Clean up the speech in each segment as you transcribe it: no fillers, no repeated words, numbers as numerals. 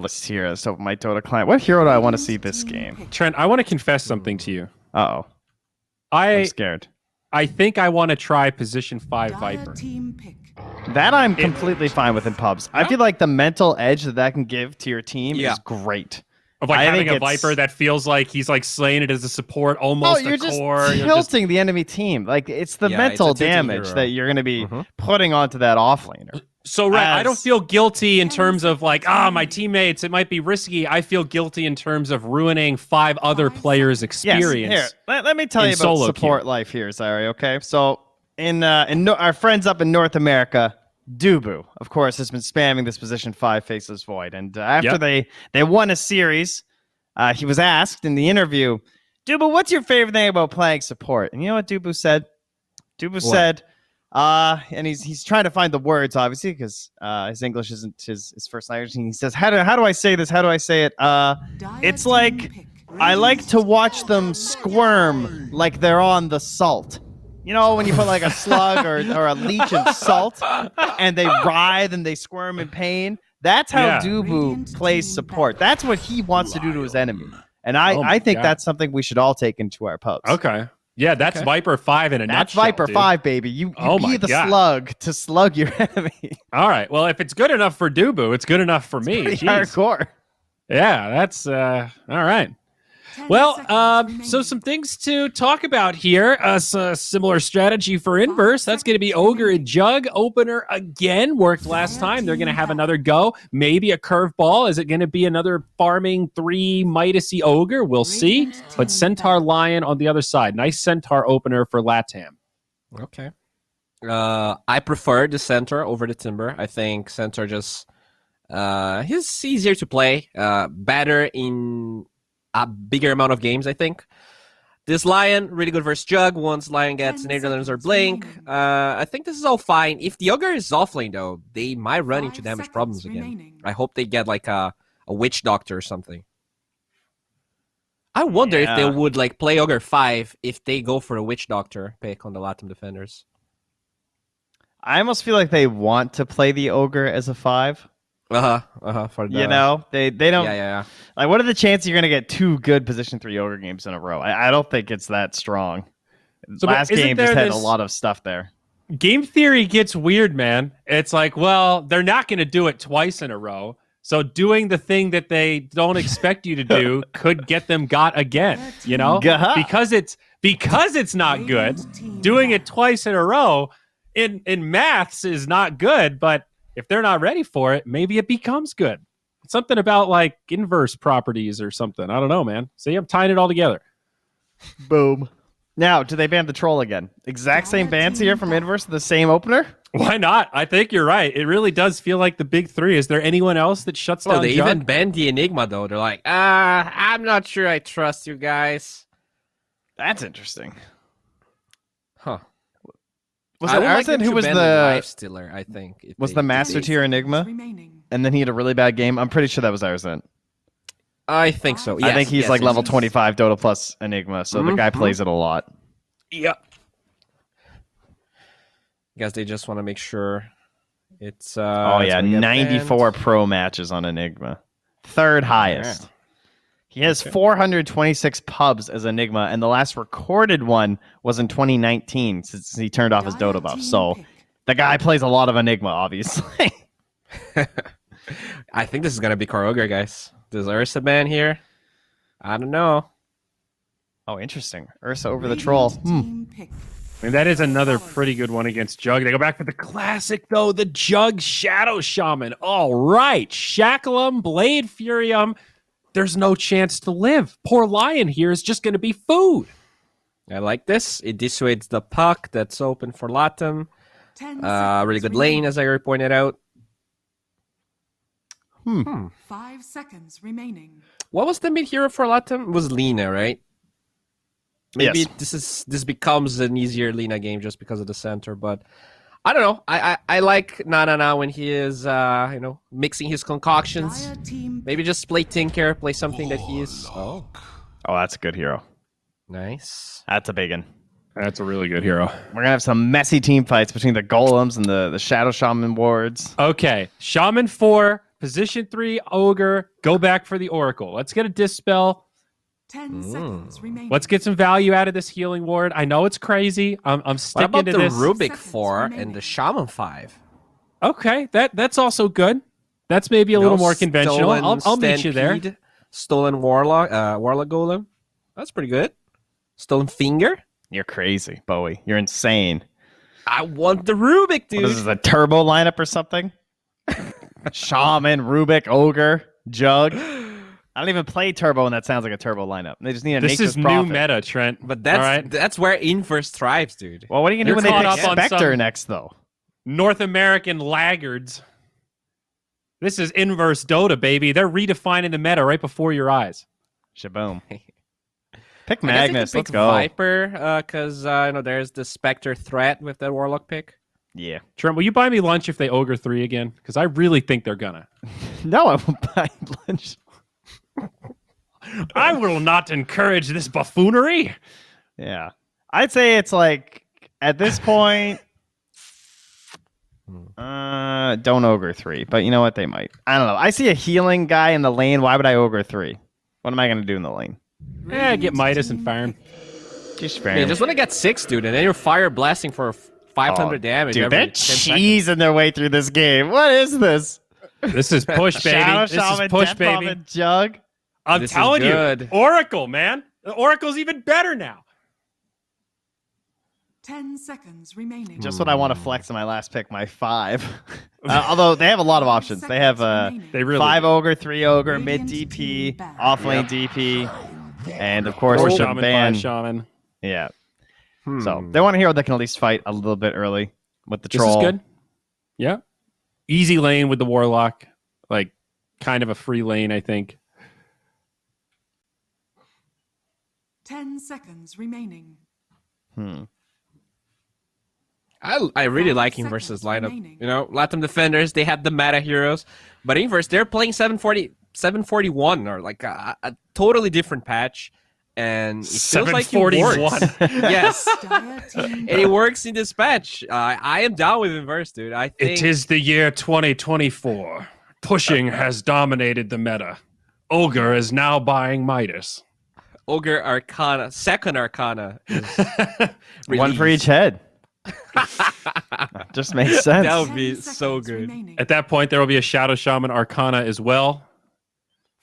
list here. So my Dota client. What hero do I want to see this game? Trent, I want to confess something to you. Uh-oh. I'm scared. I think I want to try position 5 Viper. That I'm completely fine with in pubs. I feel like the mental edge that can give to your team is great. Of like having a Viper that feels like he's like slaying it as a support, almost you're a just core. Tilting the enemy team. Like it's the mental damage that you're going to be putting onto that offlaner. So I don't feel guilty in terms of like, my teammates, it might be risky. I feel guilty in terms of ruining 5 other players' experience. Yes, here, let me tell you about support life here, Zari, okay? So in our friends up in North America, Dubu, of course, has been spamming this position 5 Faceless Void. And after they won a series, he was asked in the interview, Dubu, what's your favorite thing about playing support? And you know what Dubu said? Dubu said... and he's trying to find the words, obviously, because his English isn't his first language. And he says, how do I say this? How do I say it? It's like I like to watch them squirm like they're on the salt. You know, when you put like a slug or a leech in salt, and they writhe and they squirm in pain. That's how Dubu plays support. That's what he wants to do to his enemy. And I think that's something we should all take into our pubs. Okay. Yeah, that's Viper 5 in a nutshell. That's Viper 5, baby. You be the slug to slug your enemy. All right. Well, if it's good enough for Dubu, it's good enough for me. Hardcore. Yeah, that's all right. Well, so some things to talk about here. A similar strategy for Inverse. That's going to be Ogre and Jug. Opener again. Worked last time. They're going to have another go. Maybe a curveball. Is it going to be another farming 3 Midasy Ogre? We'll see. But Centaur Lion on the other side. Nice Centaur opener for Latam. Okay. I prefer the Centaur over the Timber. I think Centaur just... he's easier to play. Better in... a bigger amount of games, I think. This Lion, really good versus Jug. Once Lion gets Netherlands or Blink, I think this is all fine. If the Ogre is offlane, though, they might run into damage problems again. I hope they get like a Witch Doctor or something. I wonder if they would like play Ogre 5 if they go for a Witch Doctor pick on the Latam defenders. I almost feel like they want to play the Ogre as a 5. For the... You know, they don't. Yeah. Like, what are the chances you're gonna get 2 good position 3 Ogre games in a row? I don't think it's that strong. So last game just had a lot of stuff there. Game theory gets weird, man. It's like, well, they're not gonna do it twice in a row. So doing the thing that they don't expect you to do could get them got again. You know, because it's not good. Doing it twice in a row in maths is not good, but if they're not ready for it, maybe it becomes good. It's something about like inverse properties or something. I don't know, man. See, I'm tying it all together. Boom. Now, do they ban the troll again? Exact same bans here from inverse, the same opener? Why not? I think you're right. It really does feel like the big 3. Is there anyone else that shuts down they Jug? even banned the Enigma, though. They're like, I'm not sure I trust you guys. That's interesting. Huh. Was it Arsen who was the Life Stealer, I think. Was the Master Tier Enigma? And then he had a really bad game? I'm pretty sure that was Arsen. I think so. Yes, I think he's like level 25 Dota plus Enigma, so the guy plays it a lot. Yeah. I guess they just want to make sure it's... 94 pro matches on Enigma. 3rd highest. He has 426 pubs as Enigma, and the last recorded one was in 2019 since he turned off his Dota buff. So the guy plays a lot of Enigma, obviously. I think this is going to be Ogre, guys. Does Ursa ban here? I don't know. Oh, interesting. Ursa over the troll. I mean, that is another pretty good one against Jug. They go back for the classic, though, the Jug Shadow Shaman. All right. Shackle 'em, Blade Furium. There's no chance to live. Poor Lion here is just going to be food. I like this. It dissuades the puck that's open for Latam. Really good lane, as I pointed out. 5 seconds remaining. What was the mid hero for Latam? It was Lina, right? Maybe this becomes an easier Lina game just because of the center, but I don't know. I like Nana when he is mixing his concoctions. Maybe just play Tinker, play something that he is. Oh, that's a good hero. Nice. That's a big one. That's a really good hero. We're gonna have some messy team fights between the golems and the Shadow Shaman wards. Okay, Shaman 4, Position 3, Ogre. Go back for the Oracle. Let's get a Dispel. 10 seconds remaining. Let's get some value out of this healing ward. I know it's crazy. I'm sticking What about to the this. Rubik 4 and the Shaman 5? Okay, that's also good. That's maybe a little more conventional. I'll meet you there. Stolen Warlock Golem. That's pretty good. Stolen Finger. You're crazy, Bowie. You're insane. I want the Rubik, dude. What is this, a turbo lineup or something? Shaman, Rubik, Ogre, Jug. I don't even play turbo, and that sounds like a turbo lineup. They just need a This Nature's is new Prophet. meta, Trent. But that's all right? that's where Inverse thrives, dude. Well, what are you gonna do when they caught pick up on Spectre some- next, though? North American laggards. This is inverse Dota, baby. They're redefining the meta right before your eyes. Shaboom. Pick I Magnus. guess I Let's could pick go. Viper, because there's the Spectre threat with that Warlock pick. Yeah. Trent, will you buy me lunch if they Ogre 3 again? Because I really think they're gonna. No, I won't buy lunch. I will not encourage this buffoonery. Yeah. I'd say it's like, at this point, don't Ogre 3. But you know what? They might. I don't know. I see a healing guy in the lane. Why would I Ogre 3? What am I going to do in the lane? Get Midas and Farm. Just fair. Yeah, just want to get 6, dude, and then you're fire blasting for 500 damage. Dude, every they're 10 seconds. cheesing their way through this game. What is this? This is push, baby. Shadow This is Shaman, push, Death baby. Prophet, Jug. I'm This is telling you, good. Oracle, man. The Oracle's even better now. 10 seconds remaining. Just what I want to flex on my last pick, my 5. Although they have a lot of options. They have They really 5 do. Ogre, 3 Ogre, mid Radiant DP, team back. off lane DP, and of course, 4 the Shaman, ban. 5 Shaman. Yeah. So they want a hero that can at least fight a little bit early with the This troll. is good. Yeah. Easy lane with the Warlock. Like, kind of a free lane, I think. 10 seconds remaining. I really 5 like Inverse's seconds lineup. remaining. You know, Latam defenders, they have the meta heroes, but Inverse, they're playing 741 or like a totally different patch, and it feels like it 741. works. Yes, Dire team and it works in this patch. I am down with Inverse, dude. I think It is the year 2024. Pushing has dominated the meta. Ogre is now buying Midas. Ogre Arcana, second Arcana, is One for released. each head. Just makes sense. That would 10 be seconds so good. remaining. At that point, there will be a Shadow Shaman Arcana as well.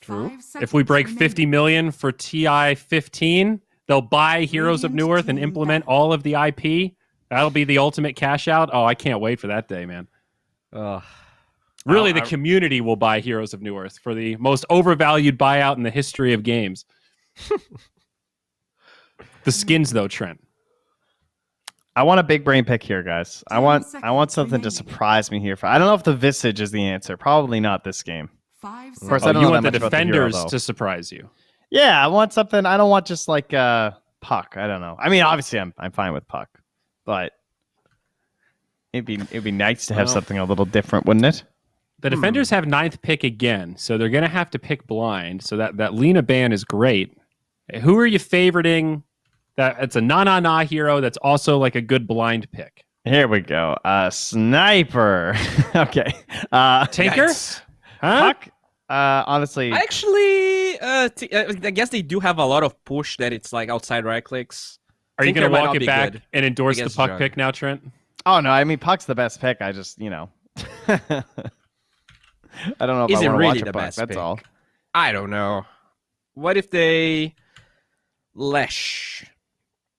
5 If we seconds break remaining. 50 million for TI 15, they'll buy Heroes of Radiant Newerth and team implement back. all of the IP. That'll be the ultimate cash out. Oh, I can't wait for that day, man. Ugh. Really, the community will buy Heroes of Newerth for the most overvalued buyout in the history of games. The skins, though, Trent. I want a big brain pick here, guys. I 10 want seconds something to remaining. surprise me here. I don't know if the Visage is the answer. Probably not this game. 5 Of course, seconds. I don't you know want that the much about the hero, defenders though. to surprise you. Yeah, I want something. I don't want just like Puck. I don't know. I mean, obviously, I'm fine with Puck, but it'd be nice to have Well. something a little different, wouldn't it? The defenders have 9th pick again, so they're going to have to pick blind. So that Lena ban is great. Who are you favoriting? It's a na hero that's also like a good blind pick. Here we go. Sniper. Okay. Tinker? Yikes. Huh? Puck. Honestly, Actually, I guess they do have a lot of push that it's like outside right clicks. Are you Tinker going might to walk not it be back good and endorse the against Puck Jug. pick now, Trent? oh no, I mean Puck's the best pick. I just I don't know if Is I it want to really watch a the Puck. best That's pick? all. I don't know. What if they Lesh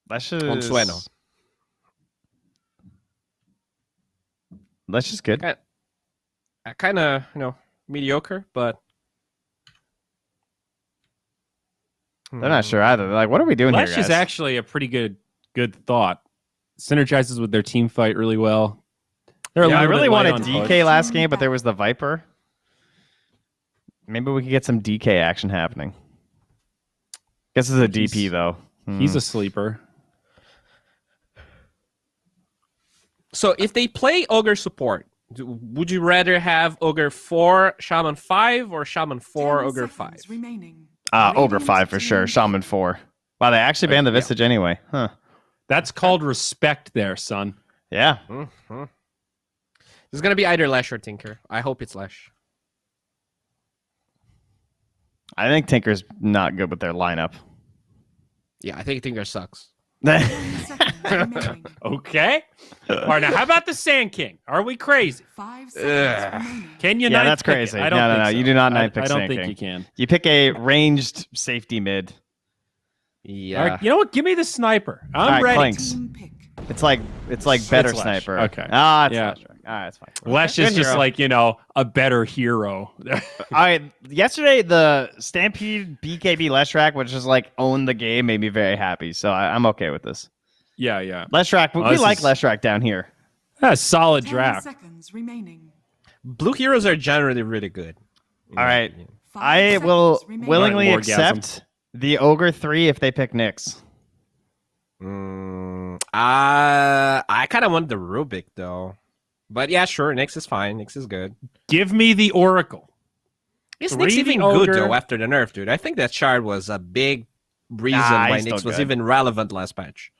That's on just Sueno? That's just good. Kind of, mediocre, but They're not sure either. They're like, what are we doing Lesh here, guys? is actually a pretty good thought. Synergizes with their team fight really well. They're a Yeah, I little really bit light wanted on push. DK last game, but there was the Viper. Maybe we could get some DK action happening. Guess it's a DP though. He's a sleeper. So if they play Ogre support, would you rather have Ogre 4, Shaman 5, or Shaman 4, 10 Ogre seconds 5? remaining. Ogre Radiant 5 for sure. team Shaman 4. Wow, they actually banned the Yeah. Visage anyway. Huh. That's called respect there, son. Yeah. Mm-hmm. It's going to be either Lesh or Tinker. I hope it's Lesh. I think Tinker's not good with their lineup. Yeah, I think Tinker sucks. 10 seconds remaining. Okay. All right, now how about the Sand King? Are we crazy? 5 seconds remaining. Can you Yeah, ninth that's pick crazy. it? I don't No, think so. you do not ninth pick I don't Sand think King. you can. You pick a ranged safety mid. Yeah. All right, you know what? Give me the sniper. I'm All right, ready. Clinks. Team pick. It's like better Lesh. sniper. Okay. It's Yeah. Lesh. All right, it's fine. Lesh Good is just hero. like, a better hero. All right, yesterday the Stampede BKB Leshrac, which is like own the game, made me very happy. So I'm okay with this. yeah. Leshrac, we this like is- Leshrac down here. That's a solid 10 draft. seconds remaining. Blue heroes are generally really good. All right, 5 I seconds will remaining. willingly Right, Morgasm. accept the Ogre 3 if they pick Nyx. I kind of want the Rubik though, but yeah, sure. Nyx is fine. Nyx is good. Give me the Oracle. Is Three Nyx the even Ogre. good though after the nerf, dude? I think that shard was a big reason Nah, why he's still Nyx was good. even relevant last patch.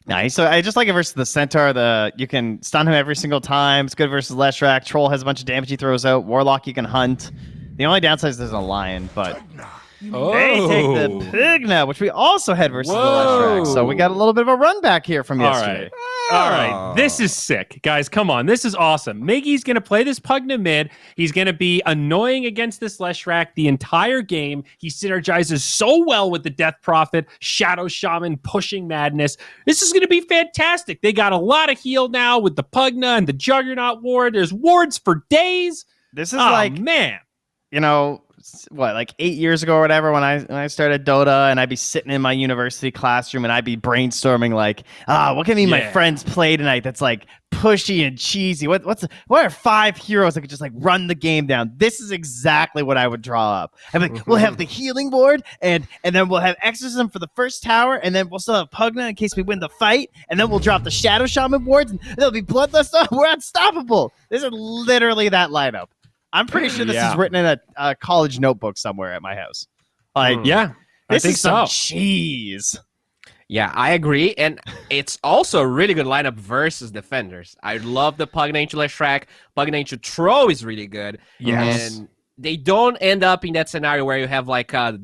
Nice. So I just like it versus the Centaur. You can stun him every single time. It's good versus Leshrac. Troll has a bunch of damage he throws out. Warlock you can hunt. The only downside is there's a lion, but they take the Pigna, which we also had versus the Leshrac. So we got a little bit of a run back here from yesterday. All right. This is sick. Guys, come on. This is awesome. Miggy's going to play this Pugna mid. He's going to be annoying against this Leshrac the entire game. He synergizes so well with the Death Prophet, Shadow Shaman, pushing madness. This is going to be fantastic. They got a lot of heal now with the Pugna and the Juggernaut ward. There's wards for days. This is Man. Like 8 years ago or whatever, when I started Dota, and I'd be sitting in my university classroom and I'd be brainstorming like, what can my friends play tonight that's like pushy and cheesy? What are 5 heroes that could just like run the game down? This is exactly what I would draw up. I'm like, we'll have the healing board, and then we'll have exorcism for the first tower, and then we'll still have Pugna in case we win the fight, and then we'll drop the Shadow Shaman wards, and there'll be Bloodlust. We're unstoppable. This is literally that lineup. I'm pretty sure this is written in a college notebook somewhere at my house. Like, Yeah, this I think is some so. cheese. Yeah, I agree, and it's also a really good lineup versus defenders. I love the Pugna into Leshrac. Pugna into Troll is really good. Yes. And they don't end up in that scenario where you have like I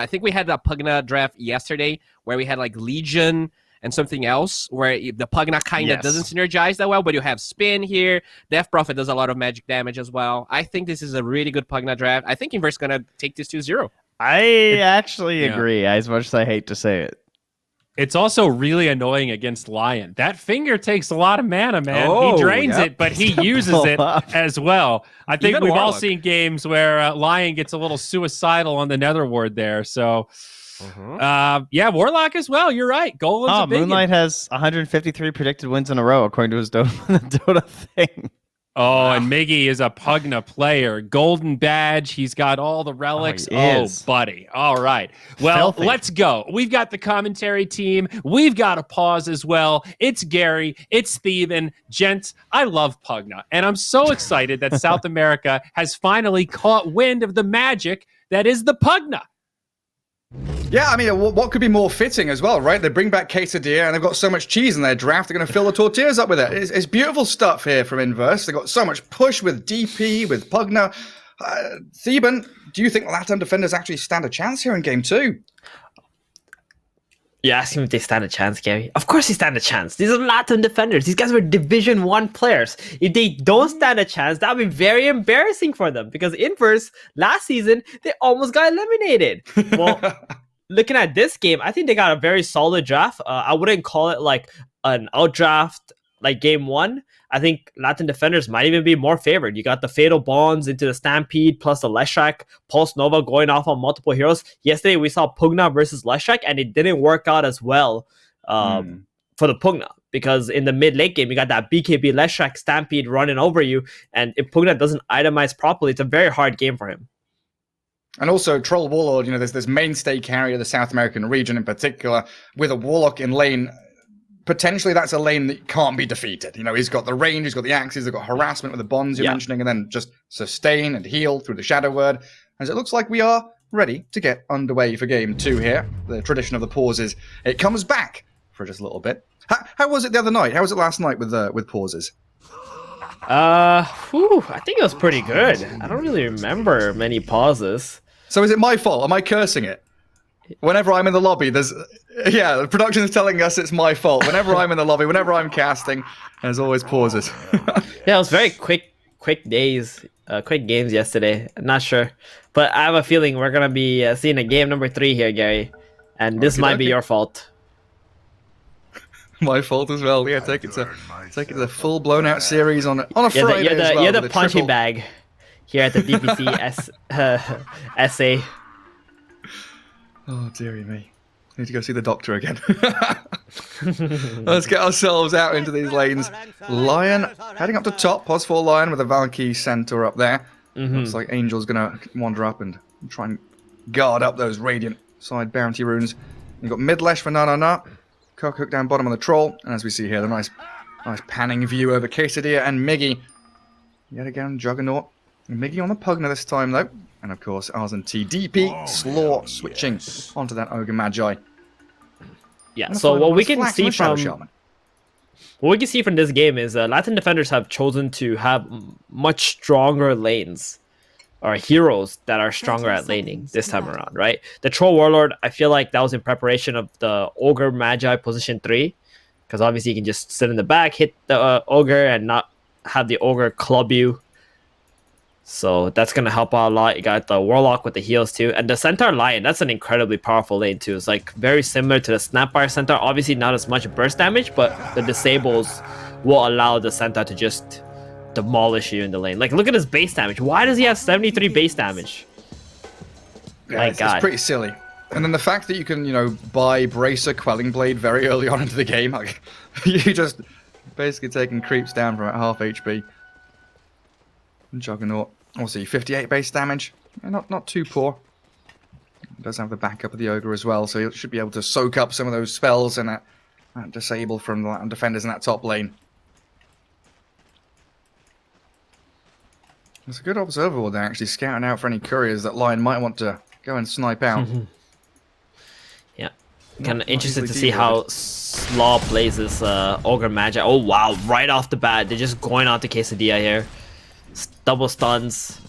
think we had a Pugna draft yesterday where we had like Legion and something else where the Pugna kind of doesn't synergize that well, but you have Spin here. Death Prophet does a lot of magic damage as well. I think this is a really good Pugna draft. I think Inverse is going to take this 2-0. I actually agree, as much as I hate to say it. It's also really annoying against Lion. That finger takes a lot of mana, man. Oh, he drains it, but he uses it as well. I think Even we've all Warlock. seen games where Lion gets a little suicidal on the Nether Ward there. So, Warlock as well. You're right. Golem's a big Moonlight has 153 predicted wins in a row, according to his Dota thing. Oh, and Miggy is a Pugna player. Golden badge. He's got all the relics. he is. Buddy. All right. Well, Filthy. let's go. We've got the commentary team. We've got a pause as well. It's Gary. It's Steven. Gents, I love Pugna. And I'm so excited that South America has finally caught wind of the magic that is the Pugna. Yeah, I mean, what could be more fitting as well, right? They bring back quesadilla, and they've got so much cheese in their draft, they're going to fill the tortillas up with it. It's beautiful stuff here from Inverse. They've got so much push with DP, with Pugna. Theban, do you think Latam defenders actually stand a chance here in Game 2? You're asking if they stand a chance, Gary? Of course they stand a chance. These are Latin defenders. These guys were Division 1 players. If they don't stand a chance, that would be very embarrassing for them. Because Inverse, last season, they almost got eliminated. Well, looking at this game, I think they got a very solid draft. I wouldn't call it like an outdraft like Game 1. I think Latin defenders might even be more favored. You got the Fatal Bonds into the Stampede plus the Leshrac, Pulse Nova going off on multiple heroes. Yesterday we saw Pugna versus Leshrac, and it didn't work out as well for the Pugna, because in the mid-late game you got that BKB Leshrac Stampede running over you, and if Pugna doesn't itemize properly, it's a very hard game for him. And also, Troll Warlord, there's this mainstay carry of the South American region in particular, with a Warlock in lane. Potentially, that's a lane that can't be defeated. He's got the range, he's got the axes, they've got harassment with the bonds you're mentioning, and then just sustain and heal through the Shadow Word. As it looks like we are ready to get underway for Game 2 here. The tradition of the pauses, it comes back for just a little bit. How was it the other night? How was it last night with pauses? I think it was pretty good. I don't really remember many pauses. So is it my fault? Am I cursing it? Whenever I'm in the lobby, the production is telling us it's my fault. Whenever I'm in the lobby, whenever I'm casting, there's always pauses. Yeah, it was very quick days, quick games yesterday. I'm not sure, but I have a feeling we're gonna be seeing a game number 3 here, Gary, and this might be your fault. My fault as well. Yeah, take it to a full blown out series on a Friday. You're the punching bag here at the DPC SA. Oh dearie me. Need to go see the doctor again. Let's get ourselves out into these lanes. Lion heading up to top. +4 Lion with a Valkyrie Centaur up there. Looks like Angel's gonna wander up and try and guard up those Radiant side bounty runes. You've got mid-lesh for Na. Cock hook down bottom on the Troll. And as we see here, the nice panning view over Quesadilla and Miggy. Yet again, Juggernaut. Miggy on the Pugna this time though. And of course, Ars and T. DP, Slaw switching onto that Ogre Magi. Yeah, so what we can see from this game is Latin defenders have chosen to have much stronger lanes, or heroes that are stronger at laning this time around, right? The Troll Warlord, I feel like that was in preparation of the Ogre Magi position 3, because obviously you can just sit in the back, hit the Ogre, and not have the Ogre club you. So that's going to help out a lot. You got the Warlock with the heals too. And the Centaur Lion, that's an incredibly powerful lane too. It's like very similar to the Snapfire Centaur. Obviously not as much burst damage, but the disables will allow the Centaur to just demolish you in the lane. Like, look at his base damage. Why does he have 73 base damage? Yeah, My it's God. pretty silly. And then the fact that you can, buy Bracer Quelling Blade very early on into the game. Like, you just basically taking creeps down from at half HP. Juggernaut. Also, 58 base damage. Yeah, not too poor. Does have the backup of the Ogre as well, so he should be able to soak up some of those spells and that disable from the defenders in that top lane. It's a good observer there, actually scouting out for any couriers that Lion might want to go and snipe out. Yeah. Kind of interested to see how Slaw plays this Ogre Magi. Oh, wow. Right off the bat, they're just going on to Quesadilla here. Double stuns.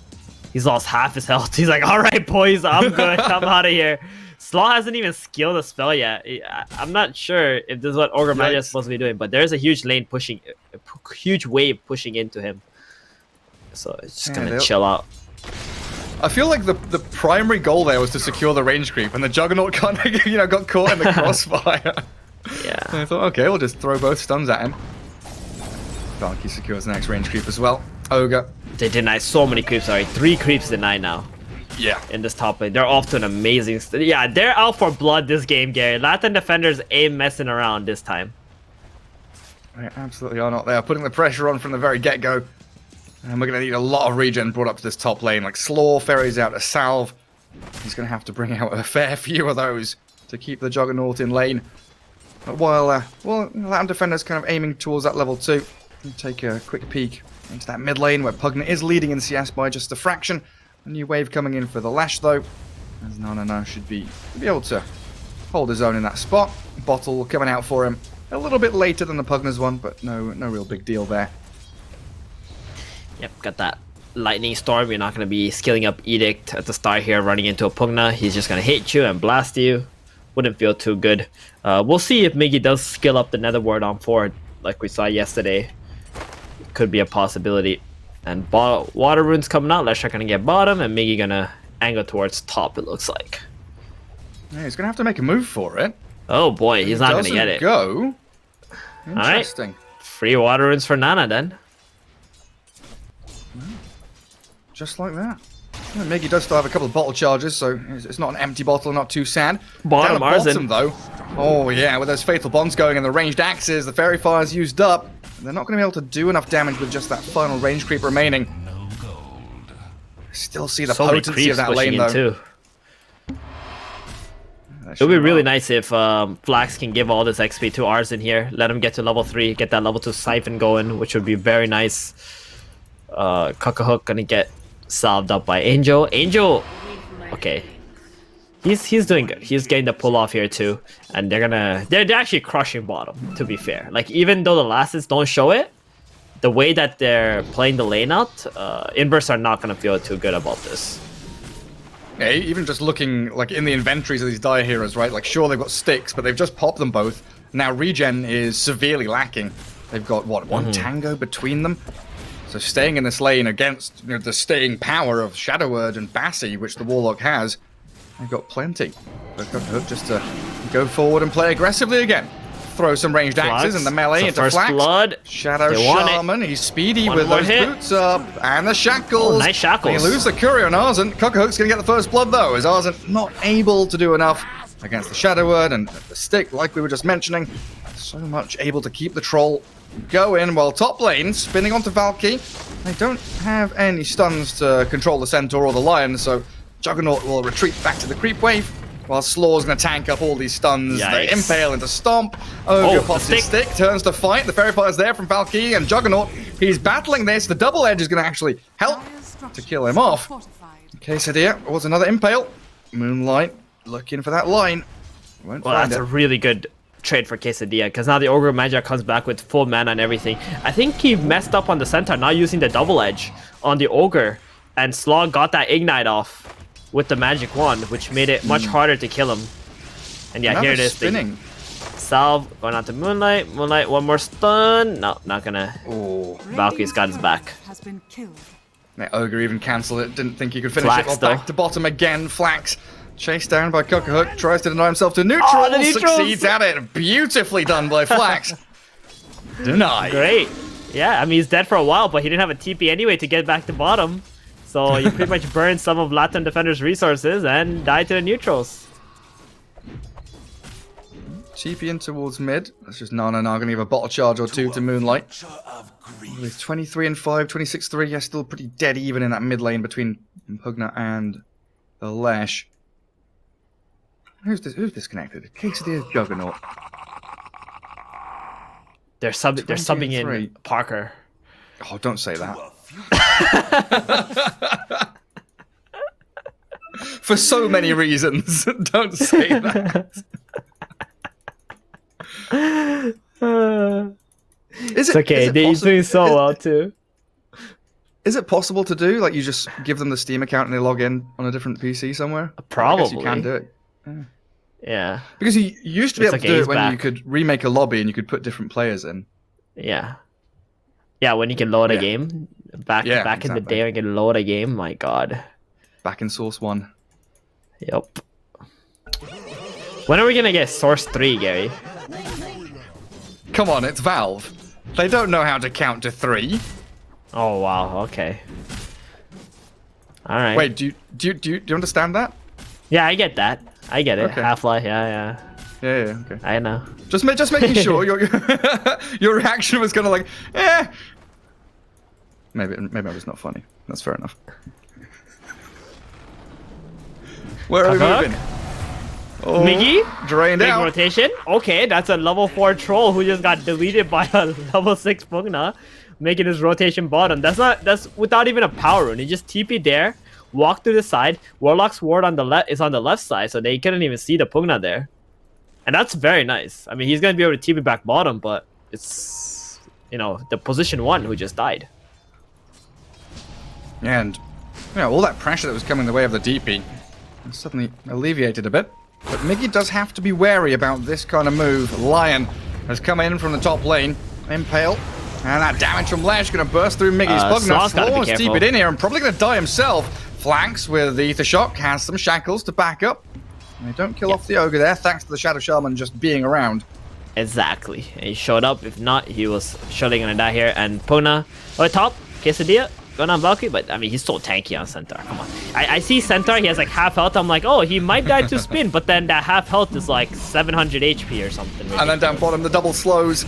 He's lost half his health. He's like, all right, boys, I'm good. I'm out of here. Slaw hasn't even skilled a spell yet. I'm not sure if this is what Ogre Magi is supposed to be doing, but there's a huge lane pushing, a huge wave pushing into him. So it's just gonna chill out. I feel like the primary goal there was to secure the range creep, and the Juggernaut kind of got caught in the crossfire. Yeah. And I thought, okay, we'll just throw both stuns at him. Valky secures the next range creep as well. Ogre. They denied so many creeps already. 3 creeps denied now. Yeah. In this top lane. They're off to an amazing... Yeah, they're out for blood this game, Gary. Latin defenders ain't messing around this time. They absolutely are not. They are putting the pressure on from the very get-go. And we're going to need a lot of regen brought up to this top lane. Like Slaw ferries out a salve. He's going to have to bring out a fair few of those to keep the Juggernaut in lane. But while Latin defenders kind of aiming towards that level 2, we'll take a quick peek into that mid lane where Pugna is leading in CS by just a fraction. A new wave coming in for the Lash though, as Na should be able to hold his own in that spot. Bottle coming out for him a little bit later than the Pugna's one, but no real big deal there. Yep, got that lightning storm. You're not going to be skilling up Edict at the start here, running into a Pugna. He's just going to hit you and blast you. Wouldn't feel too good. We'll see if Miggy does skill up the Nether Ward on forward, like we saw yesterday. Could be a possibility. And water runes coming out. Lesha gonna get bottom, and Miggy gonna angle towards top. It looks like. Yeah, he's gonna have to make a move for it. Oh boy, he's not gonna get it. Go. Interesting. All right. Free water runes for Nana then. Just like that. Yeah, Miggy does still have a couple of bottle charges, so it's not an empty bottle, not too sad. Bottom bottom though. Oh yeah, with those fatal bonds going and the ranged axes, the fairy fire's used up. They're not going to be able to do enough damage with just that final range creep remaining. Still see the potency of that lane though. Too. It would be really nice if Flax can give all this XP to ours in here. Let him get to level 3, get that level 2 Siphon going, which would be very nice. Cuckahook gonna get salved up by Angel. Angel, okay. He's doing good. He's getting the pull off here too, and they're actually crushing bottom. To be fair, like even though the lasses don't show it, the way that they're playing the lane out, Inverse are not gonna feel too good about this. Yeah, even just looking like in the inventories of these Dire Heroes, right? Like, sure, they've got sticks, but they've just popped them both. Now regen is severely lacking. They've got, what, one tango between them? So staying in this lane against the staying power of Shadow Urge and Bassi, which the Warlock has, they've got plenty. But Cookhook just to go forward and play aggressively again. Throw some ranged axes in the melee into first Flax. blood. Shadow Shaman, he's speedy One with more those hit. boots up. And the shackles. Oh, nice shackles. They lose the Courier on Arzent. Cookhook's going to get the first blood though, as Arzent not able to do enough against the Shadow Word and the stick, like we were just mentioning. So much able to keep the troll going, while top lane, spinning onto Valky. They don't have any stuns to control the Centaur or the Lion, so Juggernaut will retreat back to the creep wave, while Slaw's going to tank up all these stuns. They impale into Stomp. Ogre pops his stick, turns to fight. The Fairy Fire's there from Valky, and Juggernaut, he's battling this. The double edge is going to actually help to kill him off. Quesadilla was another impale. Moonlight looking for that line. Won't Well, find that's it. a really good trade for Quesadilla, because now the Ogre Magi comes back with full mana and everything. I think he messed up on the Centaur, not using the double edge on the Ogre, and Slaw got that Ignite off with the Magic Wand, which made it much harder to kill him. And yeah, Another here it is. spinning. Salve, going on to Moonlight. Moonlight, one more stun. No, not gonna. Oh, Valkyrie's got his back. Has been killed. the Ogre even cancelled it. Didn't think he could finish Flax, it. Well, though. back to bottom again. Flax chased down by Cookhook. Tries to deny himself to neutral. Oh, the neutrals! Succeeds at it. Beautifully done by Flax. Denied. Great. Yeah, I mean, he's dead for a while, but he didn't have a TP anyway to get back to bottom. So he pretty much burned some of Latam Defender's resources and died to the neutrals. TP in towards mid. That's just Nana now going to give a bottle charge or two to Moonlight. With 23 and 5, 26-3. Yeah, still pretty dead even in that mid lane between Pugna and the Lash. Who's disconnected? Quesadilla's Juggernaut. They're subbing in 23. Parker. Oh, don't say that. For so many reasons. Don't say that. It's okay. He's doing so well too. Is it possible to do? Like, you just give them the Steam account and they log in on a different PC somewhere? Probably. I guess you can do it. Yeah. Because you used to be It's able to okay, do he's it when you back. could remake a lobby and you could put different players in. Yeah. Yeah, when you can load a Yeah. game. Back Yeah, in the exactly. day when you can load a game, my god. Back in Source 1. Yep. When are we gonna get Source 3, Gary? Come on, it's Valve. They don't know how to count to 3. Oh wow, okay. Alright. Wait, do you understand that? Yeah, I get that. I get it. Okay. Half-Life, yeah. Yeah, okay. I know. Just making sure your reaction was kind of like, eh. Maybe it was not funny. That's fair enough. Where are we Cookhook? moving? Oh, Miggy? drained Big out. rotation. Okay, that's a level 4 troll who just got deleted by a level 6 Pugna, making his rotation bottom. That's without even a power rune. He just TP there, walk to the side. Warlock's ward on the left is on the left side, so they couldn't even see the Pugna there. And that's very nice. I mean, he's gonna be able to TP back bottom, but it's, you know, the position 1 who just died. And all that pressure that was coming the way of the DP suddenly alleviated a bit. But Miggy does have to be wary about this kind of move. Lion has come in from the top lane. Impale. And that damage from Lash going to burst through Miggy's Pugna. Slaw's gotta be Slaw's careful. TP'd in here and probably going to die himself. Flanks with the Ether Shock. Has some shackles to back up. And they don't kill off the Ogre there, thanks to the Shadow Shaman just being around. Exactly. And he showed up. If not, he was surely gonna die here. And Pugna over top. Quesadilla. Going on Valkyrie, but I mean, he's so tanky on Centaur. Come on. I see Centaur, he has like half health. I'm like, oh, he might die to spin, but then that half health is like 700 HP or something. And then down bottom, the double slows.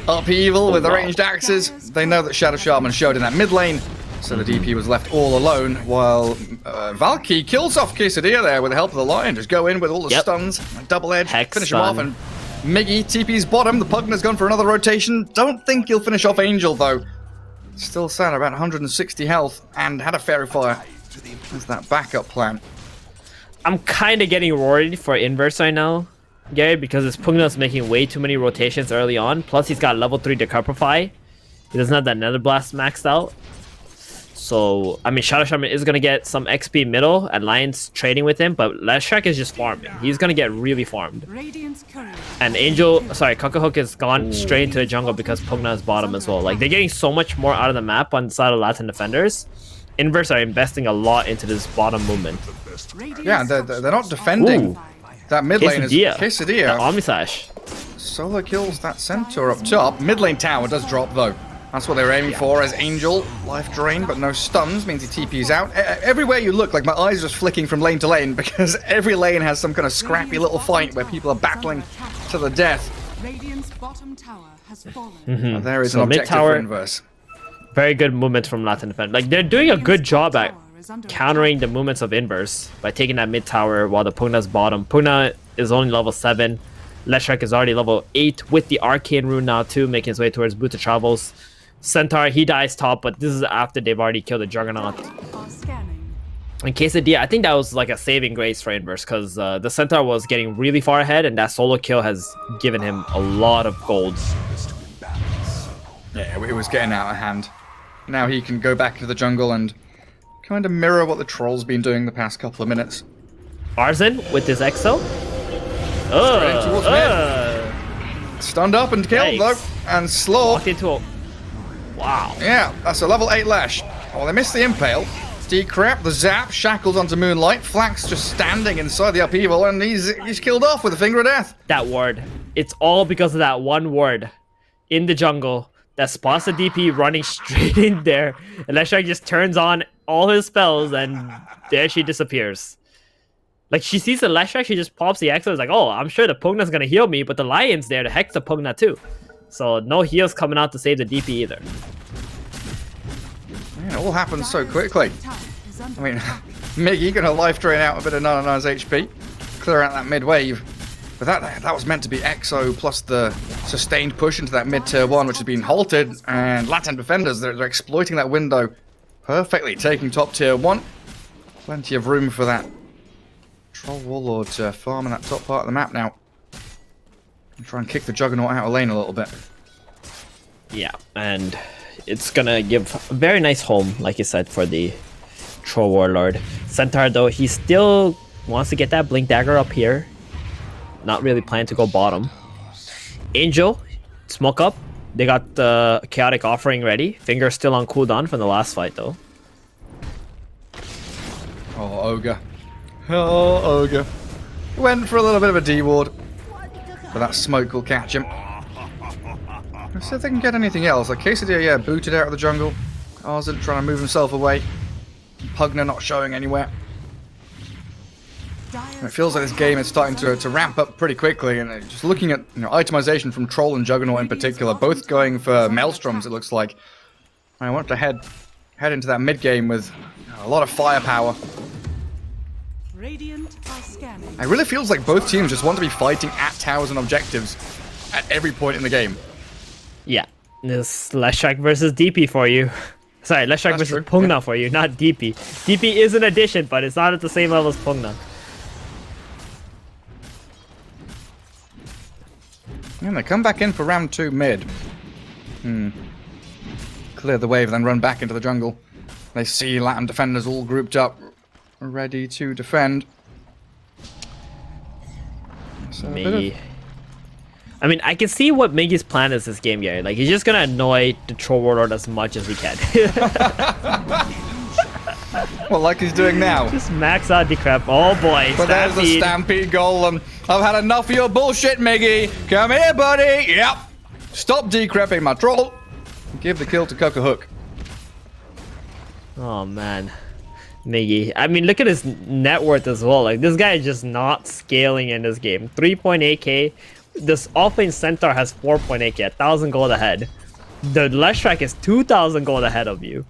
Upheaval with the wow. ranged axes. They know that Shadow Shaman showed in that mid lane, so the DP was left all alone, while Valky kills off Quesadilla there with the help of the Lion. Just go in with all the stuns, double edge, Hex finish him off, stun. and Miggy TP's bottom. The Pugna's gone for another rotation. Don't think he'll finish off Angel, though. Still sat about 160 health and had a Fairy Fire. That's that backup plan. I'm kind of getting worried for Inverse right now, Gary, because his Pugna's making way too many rotations early on. Plus, he's got level 3 Decapify. He doesn't have that Nether Blast maxed out. So, I mean, Shadow Shaman is going to get some XP middle, and Lion's trading with him, but Leshrac is just farming. He's going to get really farmed. And Cuckoohook has gone straight into the jungle because Pugna is bottom as well. Like, they're getting so much more out of the map on the side of Latin defenders. Inverse are investing a lot into this bottom movement. Yeah, they're not defending. That mid lane is Quesadilla. Omnislash. Solo kills that centaur up top. Mid lane tower does drop though. That's what they were aiming for as Angel. Life drain, but no stuns, means he TP's out. Everywhere you look, like my eyes are just flicking from lane to lane because every lane has some kind of scrappy little fight where people are battling to the death. Radiant's bottom tower has fallen. There is an objective for Inverse. Very good movement from Latin defense. Like, they're doing a good job at countering the movements of Inverse by taking that mid tower while the Pugna's bottom. Pugna is only level 7. Leshrac is already level 8 with the Arcane Rune now too, making his way towards Boot of Travels. Centaur, he dies top, but this is after they've already killed the Juggernaut. In Quesadilla, I think that was like a saving grace for Inverse because the Centaur was getting really far ahead, and that solo kill has given him a lot of gold. Yeah, it was getting out of hand. Now he can go back to the jungle and kind of mirror what the Troll's been doing the past couple of minutes. Arzen with his Exo. Stunned up and killed though, and slow. Walked into a... Wow. Yeah, that's a level 8 Lash. Oh, they missed the Impale. Decrep, the Zap, shackles onto Moonlight. Flax just standing inside the upheaval, and he's killed off with a Finger of Death. That ward. It's all because of that one ward in the jungle that spots the DP running straight in there. And Leshrac just turns on all his spells, and there she disappears. Like, she sees the Leshrac, she just pops the Exo. It's like, oh, I'm sure the Pugna's gonna heal me, but the Lion's there to hex the Pugna too. So no heals coming out to save the DP either. Man, it all happened so quickly. I mean, Miggy gonna life drain out a bit of Nana's HP, clear out that mid wave. But that was meant to be Exo plus the sustained push into that mid tier 1, which has been halted. And Latin defenders, they're exploiting that window perfectly, taking top tier 1. Plenty of room for that Troll Warlord to farm in that top part of the map now. And try and kick the Juggernaut out of lane a little bit. Yeah, and it's gonna give a very nice home, like you said, for the Troll Warlord. Centaur, though, he still wants to get that Blink Dagger up here. Not really planning to go bottom. Angel, smoke up. They got the Chaotic Offering ready. Finger still on cooldown from the last fight, though. Oh, Ogre. Oh, Ogre. Went for a little bit of a D-ward. But that smoke will catch him. Let's see if they can get anything else. Like Quesadilla, yeah, booted out of the jungle. Arzen trying to move himself away. Pugna not showing anywhere. And it feels like this game is starting to ramp up pretty quickly, and just looking at itemization from Troll and Juggernaut in particular, both going for Maelstroms, it looks like. I want to head into that mid game with a lot of firepower. It really feels like both teams just want to be fighting at towers and objectives at every point in the game. Yeah, this Leshrac versus DP for you. Sorry, Leshrac versus Pugna for you, not DP. DP is an addition, but it's not at the same level as Pugna. And they come back in for round 2 mid. Clear the wave, then run back into the jungle. They see Latin defenders all grouped up, ready to defend. So Miggy. I mean, I can see what Miggy's plan is this game, Gary. Like, he's just gonna annoy the Troll Warlord as much as he can. Well, like he's doing now. Just max out Decrep. Oh boy, but there's the Stampede Golem. I've had enough of your bullshit, Miggy. Come here, buddy. Yep. Stop decrepping my troll. Give the kill to Cuckoohook. Oh man, Miggy. I mean, look at his net worth as well. Like, this guy is just not scaling in this game. 3.8k. This offlane Centaur has 4.8k, 1,000 gold ahead. The Leshrac is 2,000 gold ahead of you.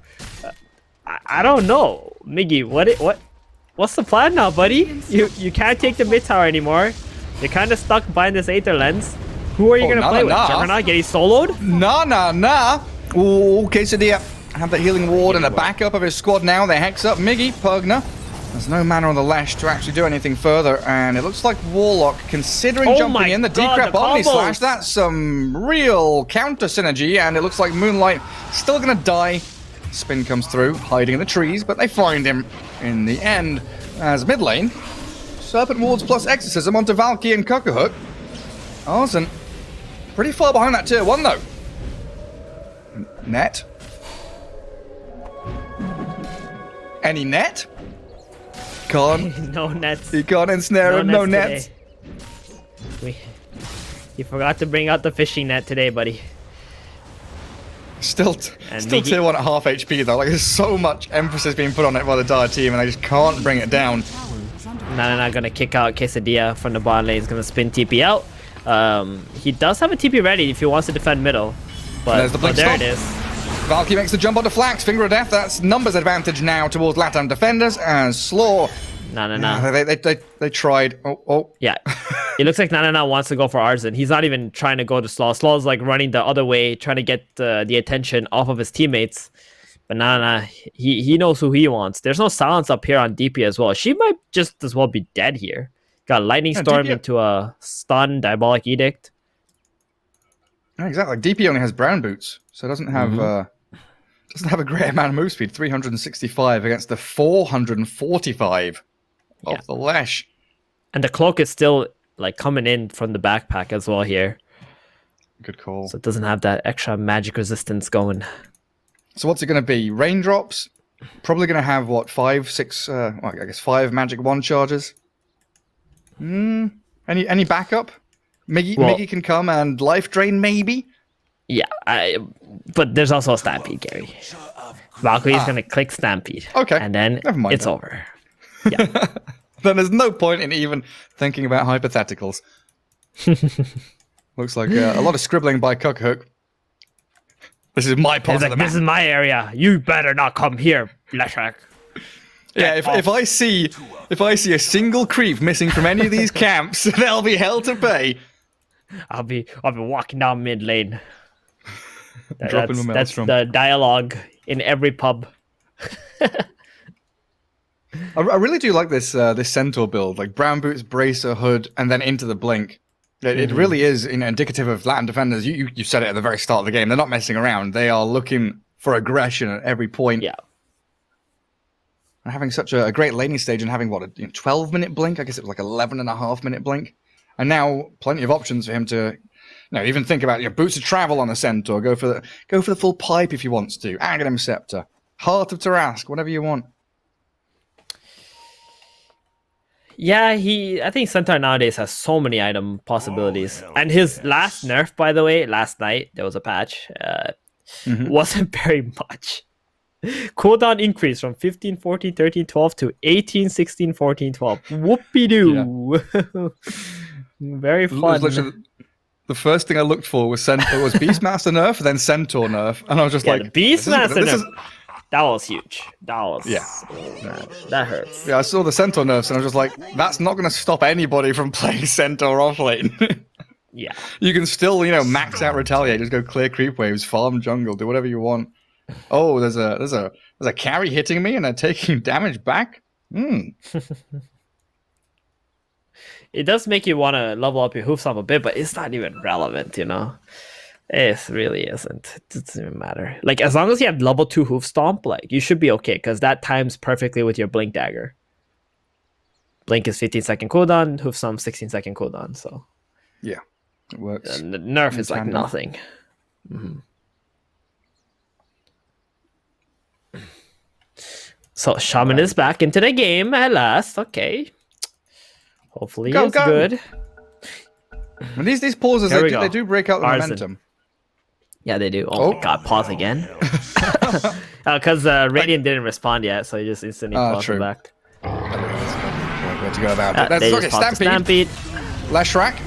I don't know, Miggy. What's the plan now, buddy? You can't take the mid tower anymore. You're kind of stuck behind this Aether Lens. Who are you gonna play with? Juggernaut getting soloed? Nah. Ooh, Quesadilla have that healing ward and the backup of his squad now. They hex up Miggy, Pugna. There's no mana on the Lash to actually do anything further, and it looks like Warlock, considering jumping in, the Decrep Omnislash, that's some real counter synergy, and it looks like Moonlight still gonna die Spin comes through, hiding in the trees, but they find him in the end. As mid lane, Serpent Wards plus Exorcism onto Valky and Cuckerhook. Arzen pretty far behind that tier 1 though. Net. Any net? Can't. No nets. You can't ensnare him, no nets. You forgot to bring out the fishing net today, buddy. Still tier 1 at half HP though. Like, there's so much emphasis being put on it by the Dire team, and they just can't bring it down. Nana gonna kick out Quesadilla from the bottom lane. He's gonna spin TP out. He does have a TP ready if he wants to defend middle. But there it is. Valky makes the jump onto Flax. Finger of Death. That's numbers advantage now towards Latam defenders. And Slaw. No. They tried. Oh. Yeah. It looks like Nana wants to go for Arzen. He's not even trying to go to Slaw. Slaw's like running the other way, trying to get the attention off of his teammates. But Nana, he knows who he wants. There's no silence up here on DP as well. She might just as well be dead here. Got Lightning Storm into a stun, Diabolic Edict. Yeah, exactly. DP only has brown boots, so it doesn't have a great amount of move speed. 365 against the 445 of the Lesh. And the cloak is still like coming in from the backpack as well here. Good call. So it doesn't have that extra magic resistance going. So what's it going to be? Raindrops? Probably going to have, what, 5, 6, I guess 5 magic wand charges? Any backup? Miggy can come and life drain, maybe? Yeah, but there's also a Stampede, Gary. Valkyrie's going to click Stampede. Okay. And then it's over. Yeah. Then there's no point in even thinking about hypotheticals. Looks like a lot of scribbling by Cuckerhook. This is my part of the map. This is my area. You better not come here, Leshak. Yeah, if I see a single creep missing from any of these camps, there'll be hell to pay. I'll be walking down mid lane. Dropping that's the dialogue in every pub. I really do like this Centaur build, like brown boots, bracer, hood, and then into the blink. It really is indicative of Latin defenders. You said it at the very start of the game. They're not messing around. They are looking for aggression at every point. Yeah. And having such a great laning stage and having, what, a 12-minute blink? I guess it was like 11.5-minute blink. And now plenty of options for him to, even think about your boots of travel on the Centaur. Go for the full pipe if he wants to. Aghanim Scepter, Heart of Tarask, whatever you want. Yeah, I think Centaur nowadays has so many item possibilities. And his last nerf, by the way, last night, there was a patch, wasn't very much. Cooldown increase from 15, 14, 13, 12 to 18, 16, 14, 12. Whoopie-doo. Yeah. Very fun. It was literally the first thing I looked for was Beastmaster nerf, then Centaur nerf. And I was just like... Beastmaster nerf. That was huge. That that hurts. Yeah, I saw the Centaur nerfs and I was just like, that's not going to stop anybody from playing Centaur off lane. Yeah. You can still, max out Retaliate, just go clear creep waves, farm jungle, do whatever you want. Oh, there's a carry hitting me and they're taking damage back? It does make you want to level up your hoof stomp a bit, but it's not even relevant, It really isn't. It doesn't even matter. Like, as long as you have level 2 hoof stomp, like, you should be okay, because that times perfectly with your blink dagger. Blink is 15-second cooldown, hoof stomp 16-second cooldown, so. Yeah, it works. And the nerf is like nothing. So, Shaman is back into the game at last. Okay. Hopefully it's good. And these pauses, they do break out the Arzen. momentum. Yeah, they do. Oh my god, pause again. Because Radiant didn't respond yet, so he just instantly paused it back. Where to go about it? They just paused the Stampede. Leshak,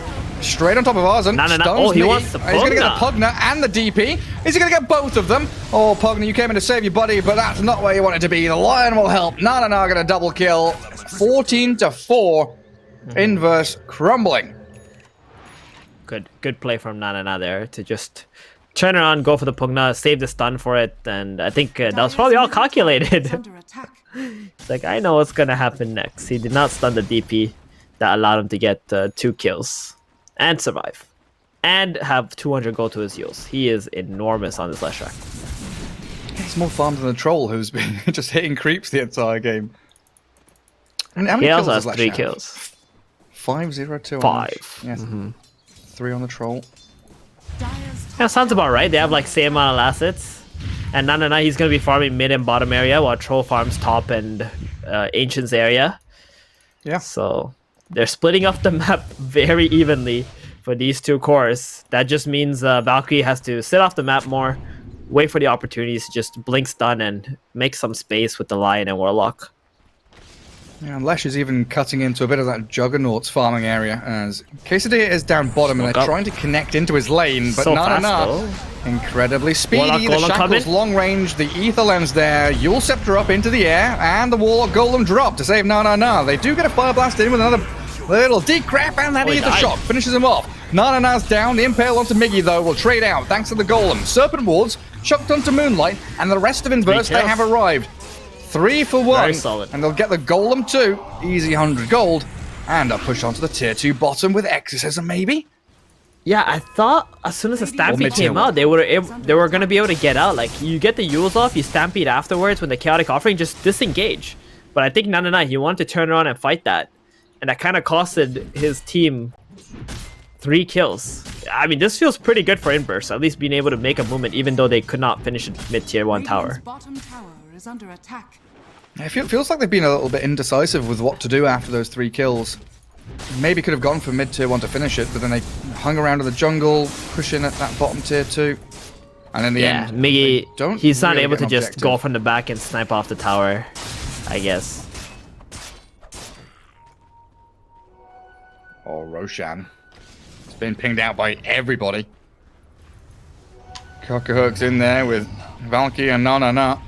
straight on top of Arzen. No. Oh, he wants the Pugna. He's going to get the Pugna and the DP. Is he going to get both of them? Oh, Pugna, you came in to save your buddy, but that's not where you wanted to be. The Lion will help. No, going to double kill. 14-4. Inverse crumbling. Good play from Nana there to just turn around, go for the Pugna, save the stun for it, and I think that was probably all calculated. It's like, I know what's gonna happen next. He did not stun the DP. That allowed him to get 2 kills and survive, and have 200 go to his heals. He is enormous on this Leshak. It's more farmed than the troll, who's been just hitting creeps the entire game. And how many He kills also does has Lash 3 have? kills. 5, 0, 2 on 5. Lash. Yes. 3 on the troll. Yeah, sounds about right. They have like same amount of assets. And Nana, he's going to be farming mid and bottom area while Troll farms top and Ancients area. Yeah. So they're splitting up the map very evenly for these two cores. That just means Valkyrie has to sit off the map more, wait for the opportunities to just blink stun and make some space with the Lion and Warlock. Yeah, and Lesh is even cutting into a bit of that Juggernaut's farming area as Quesadilla is down bottom and they're trying to connect into his lane, but So Nana fast, incredibly speedy. Warlock The Golem Shackles coming. long range, the Ether Lens there, Yule Scepter up into the air, and the Warlock Golem drop to save Nana. They do get a Fire Blast in with another little decrap, and that he Ether died. Shock finishes him off. Nana's down, the Impale onto Miggy though will trade out thanks to the Golem. Serpent Wards chucked onto Moonlight, and the rest of Inverse, they kills. have arrived. 3 for 1, Very solid. and they'll get the Golem too. Easy 100 gold, and a push onto the tier 2 bottom with Exorcism maybe. Yeah, I thought as soon as the Stampede mid-tier came one. out, they were going to be able to get out. Like, you get the Yules off, you Stampede afterwards when the Chaotic Offering, just disengage. But I think Nana, he wanted to turn around and fight that. And that kind of costed his team 3 kills. I mean, this feels pretty good for Inverse, at least being able to make a movement, even though they could not finish a mid-tier 1 tower. Radiant's bottom tower is under attack. It feels like they've been a little bit indecisive with what to do after those 3 kills. Maybe could have gone for mid-tier 1 to finish it, but then they hung around in the jungle, pushing at that bottom tier 2. And in the Yeah, end, Miggy, don't he's not really able get to an just objective. go from the back and snipe off the tower, I guess. Oh, Roshan. It's been pinged out by everybody. Cockerhook's in there with Valky and Nana.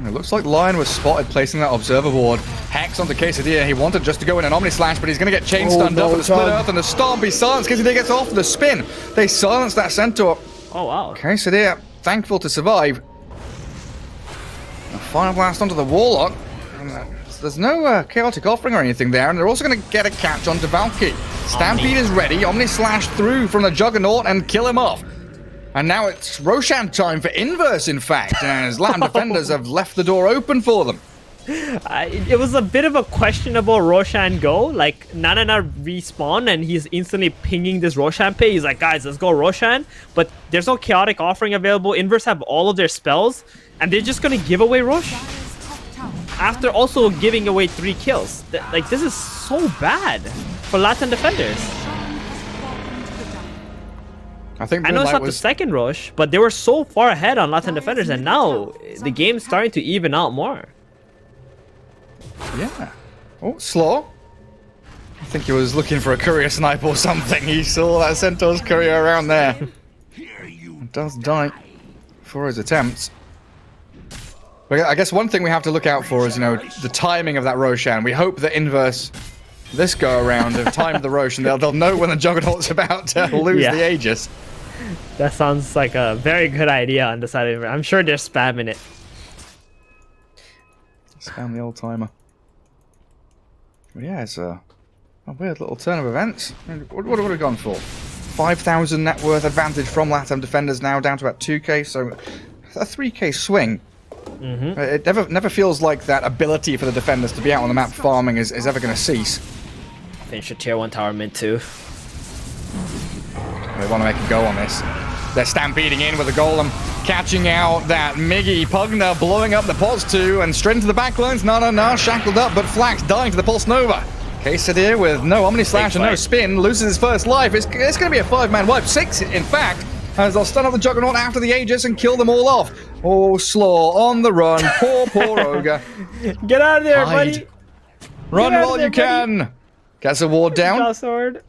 It looks like Lion was spotted placing that observer ward. Hex onto Quesadilla. He wanted just to go in an Omni Slash, but he's going to get chain stunned up with the Split Earth and the Storm. Be silenced. Quesadilla gets off with the spin. They silence that Centaur. Oh, wow. Quesadilla, thankful to survive. A Fire Blast onto the Warlock. There's no Chaotic Offering or anything there, and they're also going to get a catch onto Valky. Stampede is ready. Omni Slash through from the Juggernaut and kill him off. And now it's Roshan time for Inverse, in fact, as Latam defenders have left the door open for them. It was a bit of a questionable Roshan go. Like, Nana respawn and he's instantly pinging this Roshan pay. He's like, guys, let's go Roshan. But there's no Chaotic Offering available. Inverse have all of their spells, and they're just going to give away Roshan Dire's top tower after also giving away 3 kills. Like, this is so bad for Latin defenders. Sean has fallen to the dark. I think I know it's Moonlight not the was second rush, but they were so far ahead on Latin defenders, and now the game's starting to even out more. yeah. Oh, Slaw. I think he was looking for a courier snipe or something. He saw that Centaur's courier around there. Does die for his attempts. But I guess one thing we have to look out for is, the timing of that Roshan. We hope that Inverse this go around have timed the Roshan. They'll know when the Juggernaut's about to lose Yeah. the Aegis. That sounds like a very good idea on the side of it. I'm sure they're spamming it. Spam the old timer. But yeah, it's a weird little turn of events. What have we gone for? 5,000 net worth advantage from Latam defenders now down to about 2k, so a 3k swing. It never feels like that ability for the defenders to be out on the map farming is ever going to cease. Finish your tier 1 tower mid too. They want to make a go on this. They're stampeding in with the Golem, catching out that Miggy Pugner, blowing up the Pulse 2, and straight into the backlines. No, shackled up, but Flax dying to the Pulse Nova. Quesadilla with no Omni Slash and no spin, loses his first life. It's going to be a 5-man wipe, 6 in fact, as they'll stun up the Juggernaut after the Aegis and kill them all off. Oh, Slaw on the run, poor Ogre. Get out of there, Hide. buddy! Run Get out of while there, you can. Gets a ward down. Draw sword.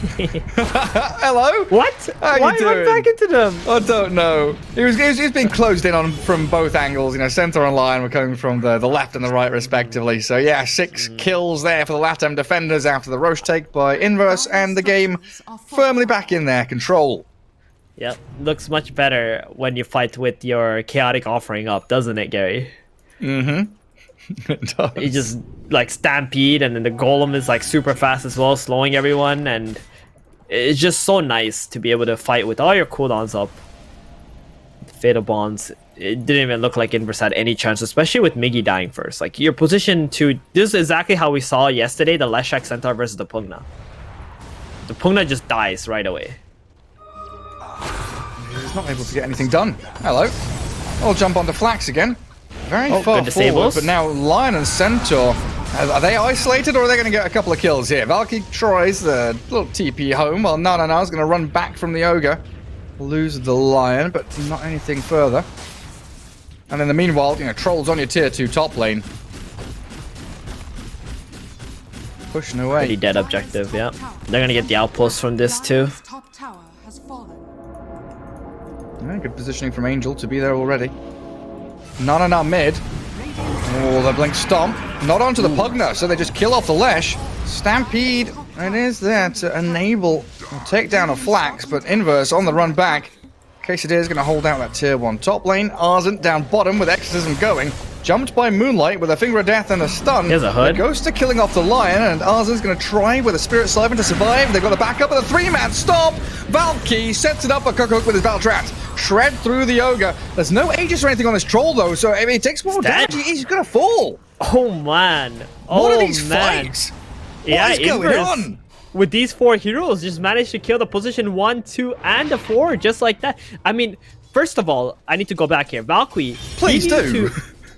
Hello. What? How Why you he went doing? back into them? I don't know. He's been closed in on from both angles. Centaur and Lion were coming from the left and the right, respectively. So yeah, 6 kills there for the Latam defenders after the Roche take by Inverse, and the game firmly back in their control. Yep, looks much better when you fight with your Chaotic Offering up, doesn't it, Gary? It does. You just like stampede, and then the Golem is like super fast as well, slowing everyone, and it's just so nice to be able to fight with all your cooldowns up. Fatal Bonds. It didn't even look like Inverse had any chance, especially with Miggy dying first. Like, your position to... This is exactly how we saw yesterday, the Leshak Centaur versus the Pugna. The Pugna just dies right away. He's not able to get anything done. Hello. I'll jump onto Flax again. Very far forward, but now Lion and Centaur, are they isolated or are they going to get a couple of kills here? Valky tries the little TP home while Nanana's going to run back from the Ogre. Lose the Lion, but not anything further. And in the meanwhile, you know, Troll's on your tier 2 top lane. Pushing away. Pretty dead objective, yeah. They're going to get the outpost from this too. Top tower has fallen. Yeah, good positioning from Angel to be there already. Nanana mid. Oh, the Blink Stomp. Not onto the Pugna, so they just kill off the Lesh. Stampede, it is there to enable a takedown of Flax, but Inverse on the run back. Quesadilla is going to hold out that tier 1 top lane. Arzent down bottom with Exorcism going. Jumped by Moonlight with a Finger of Death and a stun. Here's a hood. The Ghost are killing off the Lion, and Arzent's going to try with a Spirit Siphon to survive. They've got the backup of the 3-man stop. Valky sets it up for Cookhook with his Battle Trance. Shred through the Ogre. There's no Aegis or anything on this Troll, though, so if he takes more damage, he's going to fall. Oh, man. What are these fights? Yeah, what is going on? With these 4 heroes, just managed to kill the position 1, 2, and the 4, just like that. I mean, first of all, I need to go back here. Valky, please do.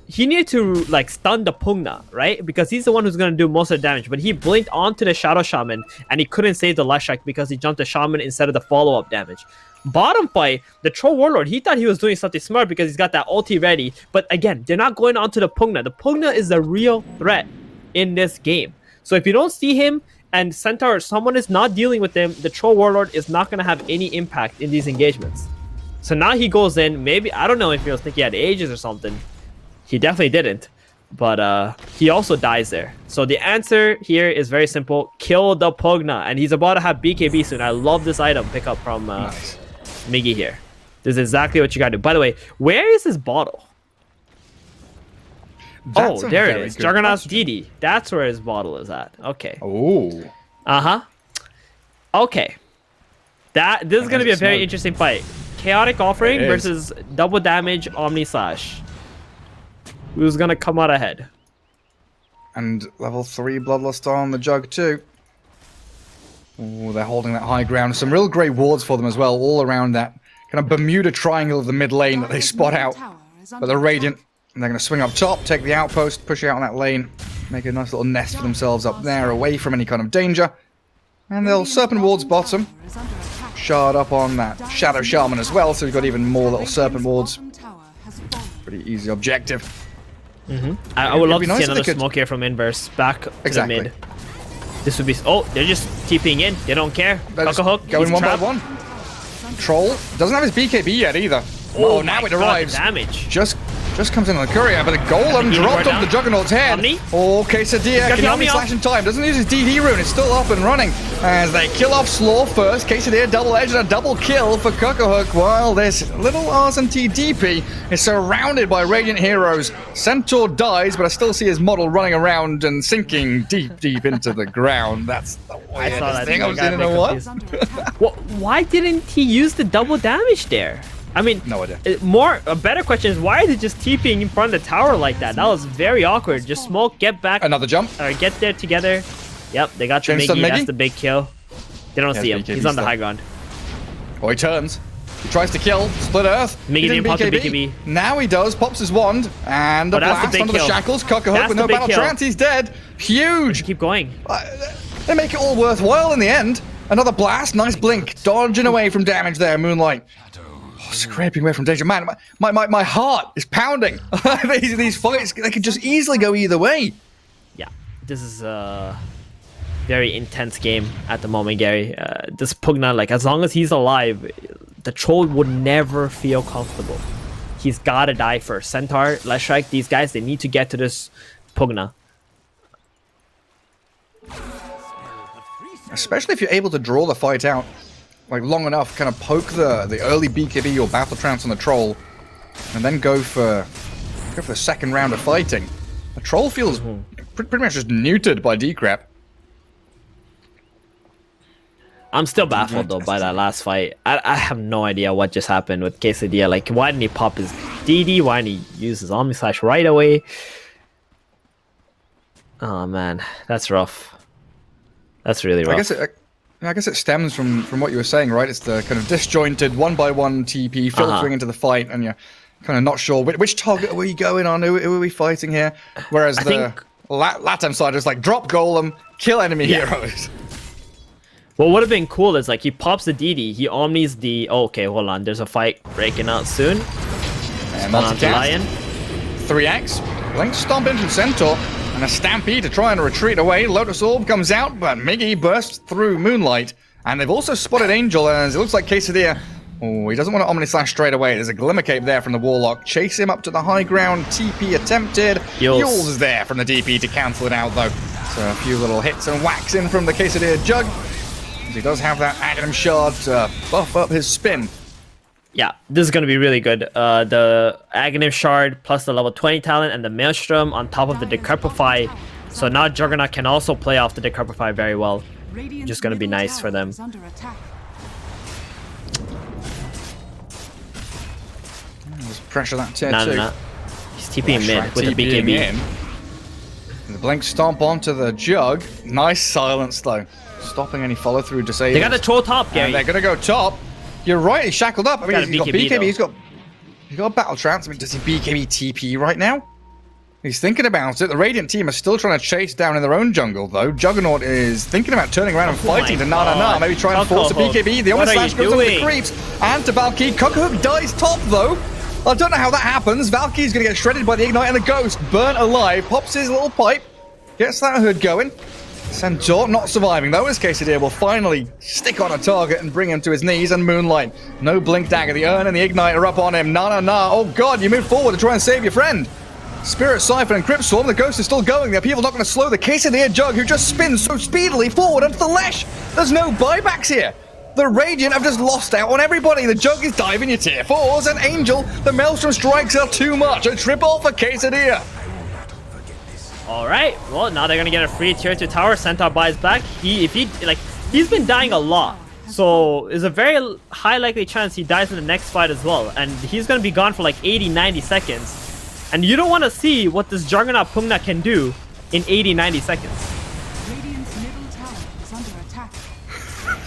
He needed to like stun the Pugna, right? Because he's the one who's gonna do most of the damage. But he blinked onto the Shadow Shaman, and he couldn't save the Leshak because he jumped the Shaman instead of the follow-up damage. Bottom fight, the Troll Warlord, he thought he was doing something smart because he's got that ulti ready. But again, they're not going onto the Pugna. The Pugna is the real threat in this game. So if you don't see him and Centaur, someone is not dealing with him, the Troll Warlord is not going to have any impact in these engagements. So now he goes in, maybe, I don't know if he was thinking he had Aegis or something. He definitely didn't. But he also dies there. So the answer here is very simple. Kill the Pugna. And he's about to have BKB soon. I love this item pickup from Miggy here. This is exactly what you got to do. By the way, where is his bottle? That's there it is. Juggernaut's DD. That's where his bottle is at. Okay. Oh. Uh-huh. Okay. This is going to be a very interesting fight. Chaotic Offering versus double damage Omni Slash. Who's going to come out ahead? And level 3 Bloodlust on the Jug too. Oh, they're holding that high ground. Some real great wards for them as well, all around that kind of Bermuda triangle of the mid lane that they spot out. But the Radiant, and they're going to swing up top, take the outpost, push out on that lane, make a nice little nest for themselves up there, away from any kind of danger. And they'll Serpent Wards bottom. Shard up on that Shadow Shaman as well, so we've got even more little Serpent Wards. Pretty easy objective. I would love to see another smoke here from Inverse back to the mid. This would be... Oh, they're just TPing in. They don't care. Hook, going one by one. Troll doesn't have his BKB yet either. Oh, now it arrives. Damage. Just comes in on the courier, but the Golem dropped off the Juggernaut's head. Omni? Oh, Quesadilla can Omni slash in time. Doesn't use his DD rune. It's still up and running. As they kill off Slaw first. Quesadilla double edge and a double kill for Cookhook. While this little Arzent DP is surrounded by Radiant heroes. Centaur dies, but I still see his model running around and sinking deep into the ground. That's the weirdest thing I've seen in a while. Why didn't he use the double damage there? I mean, no idea. A better question is, why are they just TPing in front of the tower like that? That was very awkward. Just smoke, get back. Another jump. Or get there together. Yep, they got the Miggy. That's the big kill. They don't see him. He's on the high ground. Oh, he turns. He tries to kill. Split Earth. Miggy didn't pop the BKB. Now he does. Pops his wand. And the blast onto the shackles. Cookhook with no battle trance. He's dead. Huge. Keep going. They make it all worthwhile in the end. Another blast. Nice blink. Dodging away from damage there, Moonlight. Scraping away from danger. Man, my heart is pounding. These fights, they could just easily go either way. Yeah, this is a very intense game at the moment, Gary. This Pugna, like, as long as he's alive, the Troll would never feel comfortable. He's got to die first. Centaur, Leshak, these guys, they need to get to this Pugna. Especially if you're able to draw the fight out like long enough, kind of poke the early BKB or battle trance on the Troll, and then go for the second round of fighting. The Troll feels pretty much just neutered by Decrep. I'm still baffled though by that last fight. I have no idea what just happened with Quesadilla. Like, why didn't he pop his DD? Why didn't he use his Omni Slash right away? Oh man, that's rough. That's really rough. I guess it stems from what you were saying, right? It's the kind of disjointed 1-by-1 TP filtering into the fight, and you're kind of not sure which target are we going on, who are we fighting here? Whereas the Latam side is like, drop golem, kill enemy heroes. What would have been cool is like he pops the DD, he omnis the. Oh, okay, hold on. There's a fight breaking out soon. And Lion. 3x, Blink Stomp into Centaur, and a Stampede to try and retreat away. Lotus Orb comes out, but Miggy bursts through Moonlight. And they've also spotted Angel, as it looks like Quesadilla. Oh, he doesn't want to Omni Slash straight away. There's a Glimmer Cape there from the Warlock. Chase him up to the high ground. TP attempted. Yules is there from the DP to cancel it out, though. So a few little hits and whacks in from the Quesadilla Jug. He does have that Aghanim Shard to buff up his spin. Yeah, this is going to be really good. The Aghanim Shard plus the level 20 talent and the Maelstrom on top of the Decrepify. So now Juggernaut can also play off the Decrepify very well. Just going to be nice for them. Let's pressure that tier 2. No. He's TPing mid with the BKB. The Blink Stomp onto the Jug. Nice silence, though. Stopping any follow-through to say they got to troll top, Gary. And they're going to go top. You're right, he's shackled up. I mean, he's got BKB, though. he's got Battle Trance. I mean, does he BKB TP right now? He's thinking about it. The Radiant team are still trying to chase down in their own jungle, though. Juggernaut is thinking about turning around and fighting to Na. Maybe try and force a BKB. The only slash goes over the creeps. And to Valky. Cockhook dies top, though. I don't know how that happens. Valky's going to get shredded by the Ignite and the Ghost. Burnt alive. Pops his little pipe. Gets that hood going. Centaur not surviving, though, as Quesadilla will finally stick on a target and bring him to his knees, and Moonlight. No Blink Dagger. The Urn and the Ignite are up on him. Na. Oh, God, you move forward to try and save your friend. Spirit Siphon and Crypt Swarm. The Ghost is still going. The people not going to slow the Quesadilla Jug, who just spins so speedily forward onto the Lesh. There's no buybacks here. The Radiant have just lost out on everybody. The Jug is diving your tier 4s, and Angel, the Maelstrom strikes are too much. A triple for Quesadilla. Alright, well, now they're gonna get a free tier 2 tower. Centaur buys back. He's been dying a lot. So there's a very high likely chance he dies in the next fight as well. And he's gonna be gone for like 80-90 seconds. And you don't want to see what this Juggernaut Pugna can do in 80-90 seconds. Radiant's middle tower is under attack.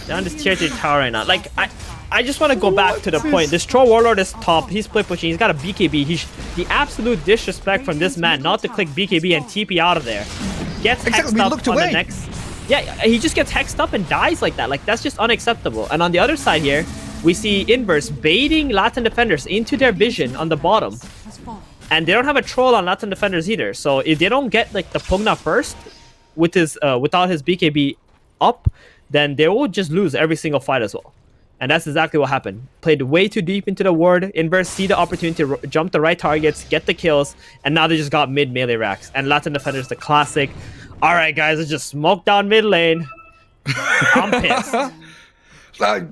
They're on this tier 2 tower right now. Like, I just want to go back to the point. This Troll Warlord is top. He's split pushing. He's got a BKB. The absolute disrespect from this man not to click BKB and TP out of there. Gets hexed up on the next. Yeah, he just gets hexed up and dies like that. Like, that's just unacceptable. And on the other side here, we see Inverse baiting Latin defenders into their vision on the bottom. And they don't have a troll on Latin defenders either. So if they don't get like the Pugna first with his without his BKB up, then they will just lose every single fight as well. And that's exactly what happened. Played way too deep into the ward. Inverse see the opportunity to jump the right targets, get the kills, and now they just got mid melee racks. And Latin defenders, the classic. All right, guys, let's just smoke down mid lane. I'm pissed.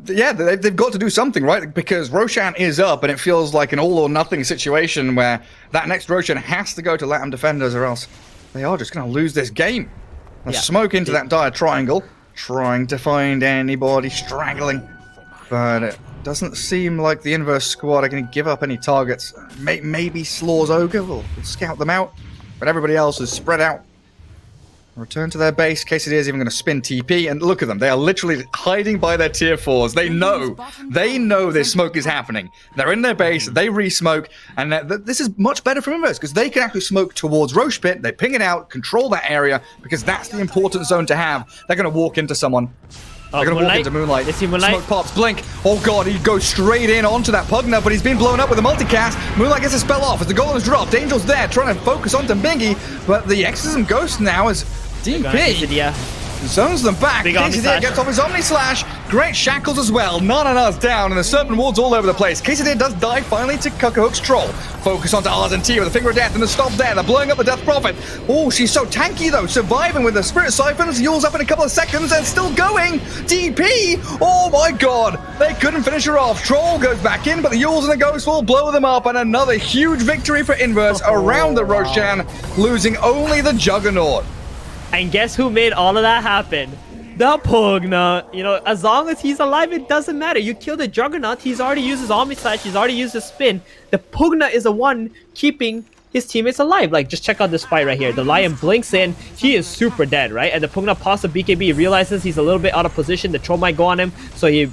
Yeah, they've got to do something, right? Because Roshan is up, and it feels like an all-or-nothing situation where that next Roshan has to go to Latam defenders, or else they are just going to lose this game. Smoke into that dire triangle, trying to find anybody straggling. But it doesn't seem like the Inverse squad are going to give up any targets. Maybe Slaw's Ogre will scout them out, but everybody else is spread out. Return to their base. Quesadilla is even going to spin TP, and look at them. They are literally hiding by their tier 4s. They know this smoke is happening. They're in their base, they re-smoke, and this is much better for Inverse, because they can actually smoke towards Roche Pit, they ping it out, control that area, because that's the important zone to have. They're going to walk into someone. They're going to walk into Moonlight. Smoke pops, blink. Oh god, he goes straight in onto that Pugna, but he's been blown up with a multicast. Moonlight gets a spell off as the golem's dropped. Angel's there trying to focus onto Bingy, but the Exorcism Ghost now is DP. Zones them back. Quesadilla gets off his Omni Slash. Great shackles as well. Nana's down, and the Serpent Ward's all over the place. Quesadilla does die finally to Cuckahook's Troll. Focus onto Ardent with a Finger of Death and the stop there. They're blowing up the Death Prophet. Oh, she's so tanky though. Surviving with the Spirit Siphons. Yules up in a couple of seconds and still going. DP. Oh my god. They couldn't finish her off. Troll goes back in, but the Yules and the Ghost will blow them up. And another huge victory for Inverse around the Roshan, losing only the Juggernaut. And guess who made all of that happen? The Pugna, as long as he's alive, it doesn't matter. You kill the Juggernaut, he's already used his Omni Slash, he's already used his spin. The Pugna is the one keeping his teammates alive. Like, just check out this fight right here. The Lion blinks in, he is super dead, right? And the Pugna pops the BKB, realizes he's a little bit out of position, the troll might go on him, so he,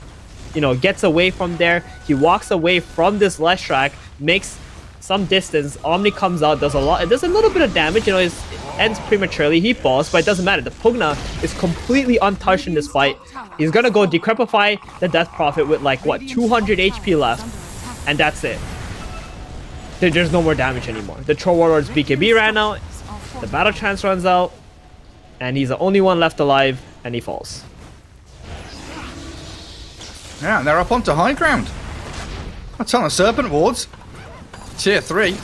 gets away from there. He walks away from this Leshrac, makes some distance, Omni comes out, does a little bit of damage, it ends prematurely, he falls, but it doesn't matter. The Pugna is completely untouched in this fight. He's gonna go decrepify the Death Prophet with 200 HP left, and that's it. There's no more damage anymore. The Troll Warlord's BKB ran out, the Battle Trance runs out, and he's the only one left alive, and he falls. Yeah, and they're up onto high ground. A ton of Serpent Wards. Tier 3.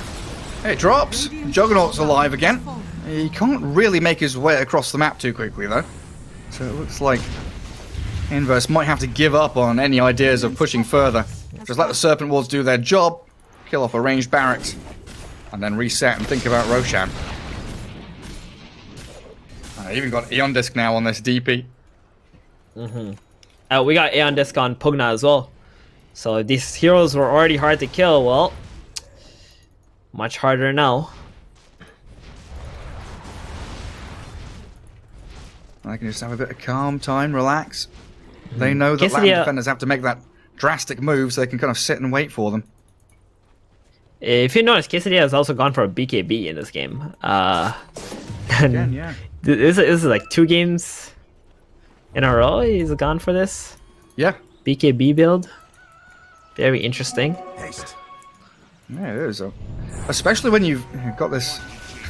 It drops. Juggernaut's alive again. He can't really make his way across the map too quickly, though. So it looks like Inverse might have to give up on any ideas of pushing further. Just let the Serpent Wards do their job, kill off a ranged barracks, and then reset and think about Roshan. I even got Aeon Disc now on this DP. We got Aeon Disc on Pugna as well. So these heroes were already hard to kill. Well, much harder now. I can just have a bit of calm time, relax. They know that Latam defenders have to make that drastic move, so they can kind of sit and wait for them. If you notice, Quesadilla has also gone for a BKB in this game. Again, yeah. This is like 2 games in a row he's gone for this. Yeah. BKB build. Very interesting. Yeah, it is. Especially when you've got this...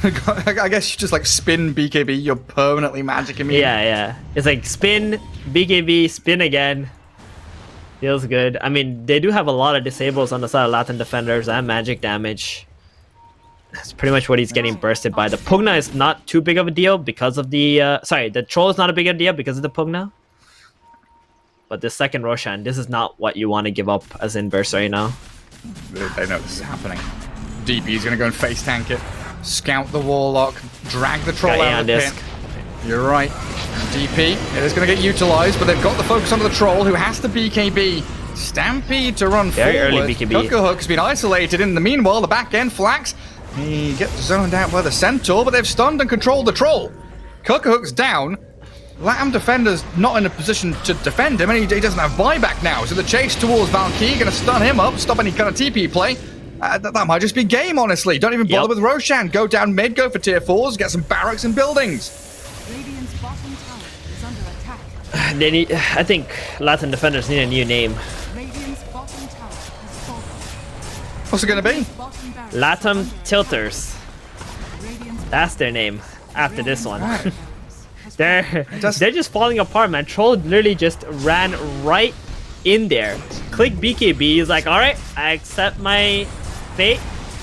I guess you just spin BKB, you're permanently magic immune. Yeah. It's like spin, BKB, spin again. Feels good. I mean, they do have a lot of disables on the side of Latin defenders and magic damage. That's pretty much what he's getting bursted by. The Pugna is not too big of a deal because of the... the Troll is not a big of a deal because of the Pugna. But the second Roshan, this is not what you want to give up as Inverse right now. They know this is happening. DP is going to go and face tank it. Scout the Warlock. Drag the Troll out of the pit. You're right. DP, it is going to get utilized, but they've got the focus onto the Troll, who has to BKB. Stampede to run Very forward. early BKB. Hook's been isolated. In the meanwhile, the back end flax. He gets zoned out by the Centaur, but they've stunned and controlled the Troll. Hook's down. Latam defender's not in a position to defend him, and he doesn't have buyback now. So the chase towards Valkyrie going to stun him up, stop any kind of TP play. That might just be game, honestly. Don't even bother with Roshan. Go down mid, go for tier 4s, get some barracks and buildings. Radiant's bottom tower is under attack. I think Latin defenders need a new name. Radiant's bottom tower has fallen. What's it going to be? Bottom barracks Latam Tilters. Radiant's That's their name after this one. barracks has They're just falling apart, man. Troll literally just ran right in there. Click BKB. He's like, alright, I accept my fate.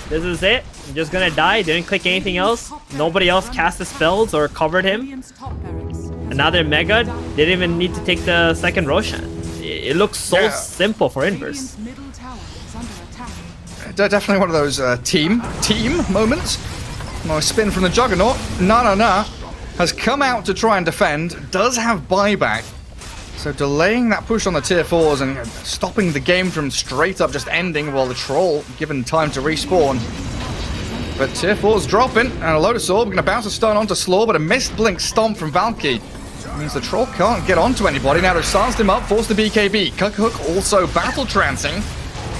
This is it. I'm just gonna die. Didn't click anything else. Nobody else cast the spells or covered him. Radiant's top barracks. Another Mega. Didn't even need to take the second Roshan. It looks so simple for Inverse. Radiant's middle tower is under attack. Definitely one of those team moments. Nice spin from the Juggernaut. Na has come out to try and defend. Does have buyback. So delaying that push on the tier 4s and stopping the game from straight up just ending while the Troll given time to respawn. But tier 4's dropping, and a Lotus Orb going to bounce a stun onto Slaw, but a missed blink stomp from Valky. Means the Troll can't get onto anybody. Now they've silenced him up, forced the BKB. Hook also battle trancing.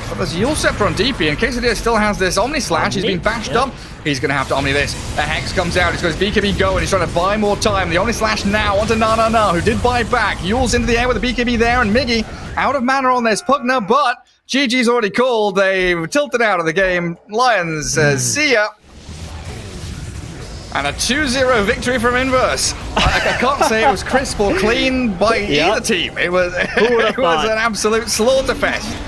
But there's Yule Scepter on DP, and Quesadilla still has this Omni Slash. He's been bashed up. He's going to have to Omni this. A Hex comes out. He's got his BKB going. He's trying to buy more time. The Omni Slash now onto Na, who did buy back. Yule's into the air with the BKB there, and Miggy out of mana on this Pugna, but GG's already called. They've tilted out of the game. Lions says, see ya. And a 2-0 victory from Inverse. I can't say it was crisp or clean by either team. It was an absolute slaughterfest.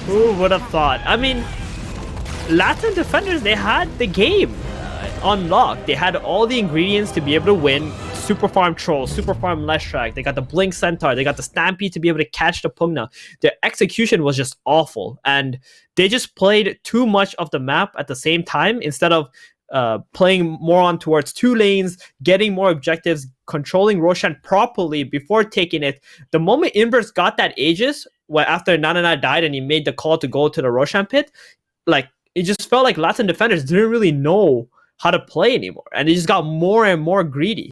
Who would have thought? I mean, Latin defenders, they had the game on lock. They had all the ingredients to be able to win. Super farm Troll, super farm Leshrac. They got the Blink Centaur. They got the Stampede to be able to catch the Pugna. Their execution was just awful. And they just played too much of the map at the same time instead of playing more on towards 2 lanes, getting more objectives, controlling Roshan properly before taking it. The moment Inverse got that Aegis, after Nanana died and he made the call to go to the Roshan pit, like it just felt like Latin defenders didn't really know how to play anymore, and they just got more and more greedy.